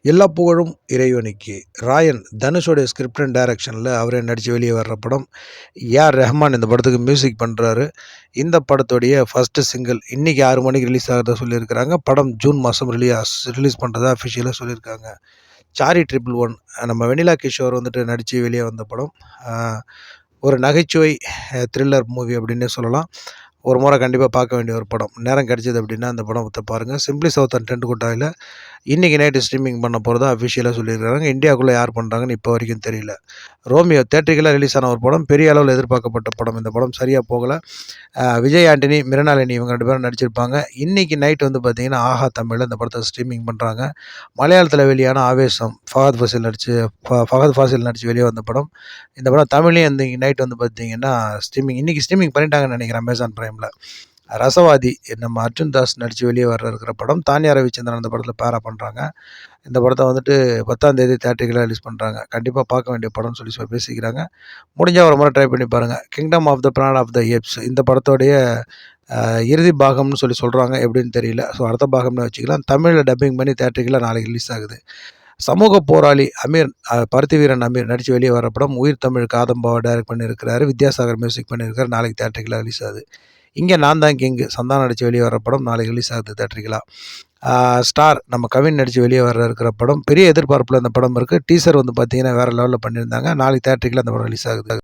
எல்லா புகழும் இறைவனுக்கு. ராயன் தனுஷோடைய ஸ்கிரிப்ட் அண்ட் டைரக்ஷனில் அவரே நடித்து வெளியே வர்ற படம். ஏஆர் ரஹ்மான் இந்த படத்துக்கு மியூசிக் பண்ணுறாரு. இந்த படத்துடைய ஃபஸ்ட்டு சிங்கிள் இன்றைக்கி 6 மணிக்கு ரிலீஸ் ஆகிறதா சொல்லியிருக்கிறாங்க. படம் ஜூன் மாதம் ரிலீஸ் பண்ணுறதா அஃபிஷியலாக சொல்லியிருக்காங்க. சாரி 111 நம்ம வெண்ணிலா கிஷோர் வந்துட்டு நடித்து வெளியே வந்த படம். ஒரு நகைச்சுவை த்ரில்லர் மூவி அப்படின்னே சொல்லலாம். ஒரு முறை கண்டிப்பாக பார்க்க வேண்டிய ஒரு படம். நேரம் கிடைச்சது அப்படின்னா அந்த படத்தை பாருங்கள். சிம்ப்ளி சவுத் அண்ட் டென்ட் கொட்டாயில் இன்றைக்கி நைட்டு ஸ்ட்ரீமிங் பண்ண போகிறதா அஃபிஷியலாக சொல்லியிருக்காங்க. இந்தியாவுக்குள்ளே யார் பண்ணுறாங்கன்னு இப்போ வரைக்கும் தெரியல. ரோமியோ தேட்டரிக்கலாக ரிலீஸ் ஆன ஒரு படம். பெரிய அளவில் எதிர்பார்க்கப்பட்ட படம். இந்த படம் சரியாக போகலை. விஜய் ஆண்டனி, மிருணாளினி இவங்க 2 பேரும் நடிச்சிருப்பாங்க. இன்றைக்கி நைட் வந்து பார்த்திங்கன்னா ஆஹா தமிழில் இந்த படத்தை ஸ்ட்ரீமிங் பண்ணுறாங்க. மலையாளத்தில் வெளியான ஆவேசம் ஃபஹத் ஃபாசில் நடித்து வெளியே வந்த படம். இந்த படம் தமிழ்லேயும் இன்றைக்கி நைட் வந்து பார்த்திங்கன்னா இன்றைக்கி ஸ்ட்ரீமிங் பண்ணிட்டாங்கன்னு நினைக்கிறேன் அமேசான் ப்ரைமில். ரசவாதி நம்ம அர்ஜுன் தாஸ் நடித்து வெளியே இருக்கிற படம். தானியா ரவிச்சந்திரன் அந்த படத்தில் பேரா பண்ணுறாங்க. இந்த படத்தை வந்துட்டு 10ஆம் தேதி தேட்டரிக்கலாக ரிலீஸ் பண்ணுறாங்க. கண்டிப்பாக பார்க்க வேண்டிய படம்னு சொல்லி பேசிக்கிறாங்க. முடிஞ்சால் ஒரு முறை ட்ரை பண்ணி பாருங்கள். Kingdom of the Planet of the Apes இந்த படத்தோடைய இறுதி பாகம்னு சொல்கிறாங்க. எப்படின்னு தெரியல. ஸோ அடுத்த பாகம்னு வச்சுக்கலாம். தமிழில் டப்பிங் பண்ணி தேட்டரிக்கலாக நாளைக்கு ரிலீஸ் ஆகுது. சமூக போராளி பருத்தி வீரன் அமீர் நடித்து வெளியே வர படம். உயிர் தமிழ் காதம்பாவை டைரக்ட் பண்ணியிருக்கிறாரு. வித்யாசாகர் மியூசிக் பண்ணியிருக்காரு. நாளைக்கு தேட்டரிக்கலாக ரிலீஸ் ஆகுது. இங்கே நான் தான் கிங்கு சந்தானம் நடித்து வெளியே வர படம். நாளைக்கு ரிலீஸ் ஆகுது தேட்டரிக்கலாக. ஸ்டார் நம்ம கவின் நடித்து வெளியே இருக்கிற படம். பெரிய எதிர்பார்ப்பில் அந்த படம் இருக்குது. டீசர் வந்து பார்த்திங்கன்னா வேறு லெவலில் பண்ணியிருந்தாங்க. நாளைக்கு தேட்டரிக்கலாக அந்த படம் ரிலீஸ் ஆகுது.